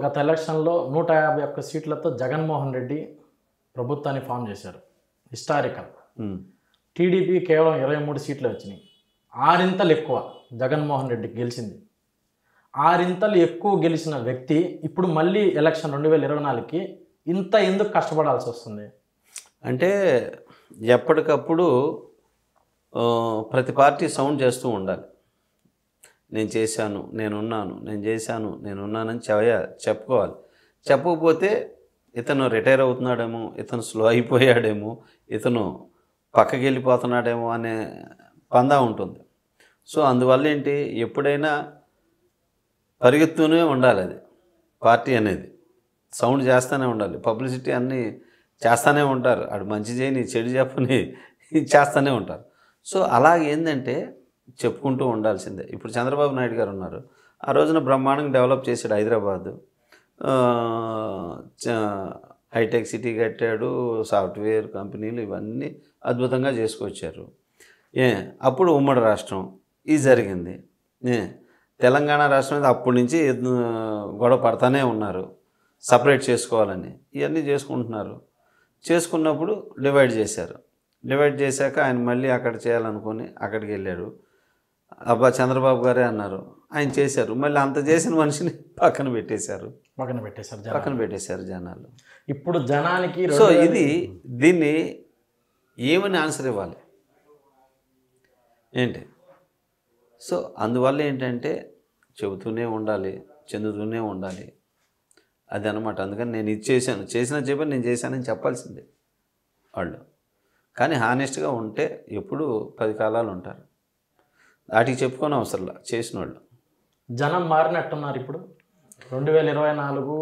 గత ఎలక్షన్లో 151 సీట్లతో జగన్మోహన్ రెడ్డి ప్రభుత్వాన్ని ఫామ్ చేశారు. హిస్టారికల్. టీడీపీ కేవలం 23 సీట్లు వచ్చినాయి. 6 ఇంతలు ఎక్కువ జగన్మోహన్ రెడ్డికి గెలిచింది. 6 ఇంతలు ఎక్కువ గెలిచిన వ్యక్తి ఇప్పుడు మళ్ళీ ఎలక్షన్ 2024కి ఇంత ఎందుకు కష్టపడాల్సి వస్తుంది? అంటే ఎప్పటికప్పుడు ప్రతి పార్టీ సౌండ్ చేస్తూ ఉండాలి. నేను చేశాను, నేనున్నాను, నేను చేశాను, నేనున్నానని చెప్పుకోవాలి. చెప్పకపోతే ఇతను రిటైర్ అవుతున్నాడేమో, ఇతను స్లో అయిపోయాడేమో, ఇతను పక్కకి వెళ్ళిపోతున్నాడేమో అనే పందా ఉంటుంది. సో అందువల్ల ఏంటి, ఎప్పుడైనా పరిగెత్తూనే ఉండాలి. అది పార్టీ అనేది సౌండ్ చేస్తూనే ఉండాలి. పబ్లిసిటీ అన్నీ చేస్తూనే ఉంటారు. అటు మంచి చేయని చెడు చెప్పని చేస్తూనే ఉంటారు. సో అలాగేందంటే చెప్పుకుంటూ ఉండాల్సిందే. ఇప్పుడు చంద్రబాబు నాయుడు గారు ఉన్నారు. ఆ రోజున బ్రహ్మాండంగా డెవలప్ చేశాడు హైదరాబాదు. హైటెక్ సిటీ కట్టాడు, సాఫ్ట్వేర్ కంపెనీలు ఇవన్నీ అద్భుతంగా చేసుకొచ్చారు. అప్పుడు ఉమ్మడి రాష్ట్రం ఇది జరిగింది. తెలంగాణ రాష్ట్రం మీద అప్పటి నుంచి గొడవ పడతానే ఉన్నారు, సపరేట్ చేసుకోవాలని. ఇవన్నీ చేసుకుంటున్నారు. చేసుకున్నప్పుడు డివైడ్ చేశారు. డివైడ్ చేశాక ఆయన మళ్ళీ అక్కడ చేయాలనుకొని అక్కడికి వెళ్ళారు. అబ్బా చంద్రబాబు గారే అన్నారు, ఆయన చేశారు. మళ్ళీ అంత చేసిన మనిషిని పక్కన పెట్టేశారు జనాలు. ఇప్పుడు జనానికి సో దీన్ని ఏమని ఆన్సర్ ఇవ్వాలి ఏంటి? సో అందువల్ల ఏంటంటే చెబుతూనే ఉండాలి, చెందుతూనే ఉండాలి. అది అనమాట. అందుకని నేను ఇది చేశాను, చెప్పి నేను చేశానని చెప్పాల్సిందే వాళ్ళు. కానీ హానెస్ట్గా ఉంటే ఎప్పుడు 10 కాలాలు ఉంటారు. వాటికి చెప్పుకొని అవసరంలా చేసిన వాళ్ళు. జనం మారినట్టున్నారు ఇప్పుడు. 2024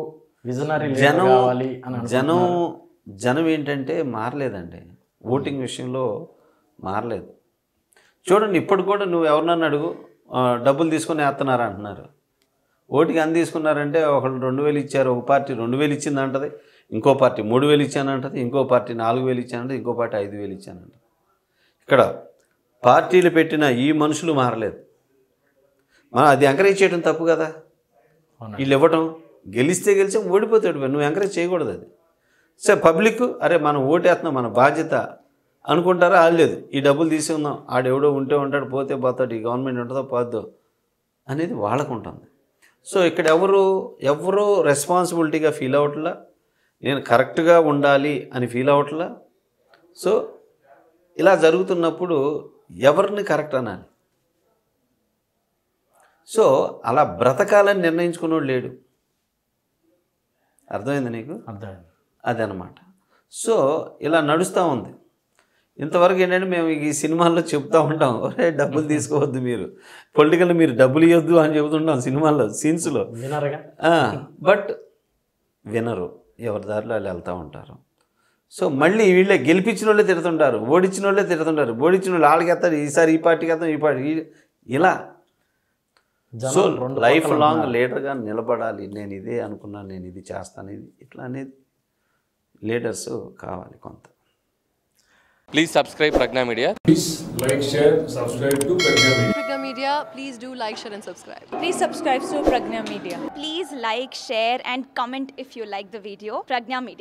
విజనరీ కావాలి అని జనం ఏంటంటే మారలేదండి. ఓటింగ్ విషయంలో మారలేదు. చూడండి, ఇప్పుడు కూడా నువ్వు ఎవరినన్నా అడుగు, డబ్బులు తీసుకొని వేస్తున్నారా అంటున్నారు. ఓటుకి అంది తీసుకున్నారంటే ఒకళ్ళు 2000 ఇచ్చారు, ఒక పార్టీ 2000 ఇచ్చింది అంటది, ఇంకో పార్టీ 3000 ఇచ్చానంటది, ఇంకో పార్టీ 4000 ఇచ్చానంటది, ఇంకో పార్టీ 5000 ఇచ్చానంట. ఇక్కడ పార్టీలు పెట్టిన ఈ మనుషులు మారలేదు. మనం అది ఎంకరేజ్ చేయడం తప్పు కదా. వీళ్ళు ఇవ్వటం, గెలిస్తే గెలిచాం, ఓడిపోతాడు, నువ్వు ఎంకరేజ్ చేయకూడదు. అది సరే పబ్లిక్ అరే మనం ఓటేస్తున్నాం, మన బాధ్యత అనుకుంటారా? లేదు, ఈ డబ్బులు తీసుకుందాం, ఆడెవడో ఉంటే ఉంటాడు, పోతే పోతాడు, ఈ గవర్నమెంట్ ఉంటుందో పోద్దో అనేది వాళ్ళకు ఉంటుంది. సో ఇక్కడ ఎవరు రెస్పాన్సిబిలిటీగా ఫీల్ అవ్వట్లా, నేను కరెక్ట్గా ఉండాలి అని ఫీల్ అవ్వట్లా. సో ఇలా జరుగుతున్నప్పుడు ఎవరిని కరెక్ట్ అనాలి? సో అలా బ్రతకాలని నిర్ణయించుకున్నాడు లేడు. అర్థమైంది నీకు? అర్థమైంది. అదనమాట. సో ఇలా నడుస్తూ ఉంది. ఇంతవరకు ఏంటంటే మేము ఈ సినిమాల్లో చెప్తూ ఉంటాం, ఒరే డబ్బులు తీసుకోవద్దు, మీరు పొలిటికల్ మీరు డబ్బులు ఇవ్వద్దు అని చెబుతుంటాం సినిమాల్లో, సీన్స్లో. బట్ వినరు, ఎవరి దారిలో వాళ్ళు వెళ్తూ ఉంటారు. సో మళ్ళీ వీళ్ళే గెలిపించిన వాళ్ళే తిడుతుంటారు, ఓడించిన వాళ్ళే తిడుతుంటారు, ఓడించిన వాళ్ళు వాళ్ళకి ఎత్తారు, ఈసారి ఈ పార్టీకి ఎత్తాం, ఈ పార్టీ ఇలా. సో లైఫ్ లాంగ్ లీడర్గా నిలబడాలి. నేను ఇదే అనుకున్నాను, నేను ఇది చేస్తాను, ఇది ఇట్లా అనేది లీడర్స్ కావాలి కొంత. Please subscribe Pragna Media. Please like, share, subscribe to Pragna Media. Pragna Media, please do like, share and subscribe. Please subscribe to Pragna Media. Please like, share and comment if you like the video. Pragna Media.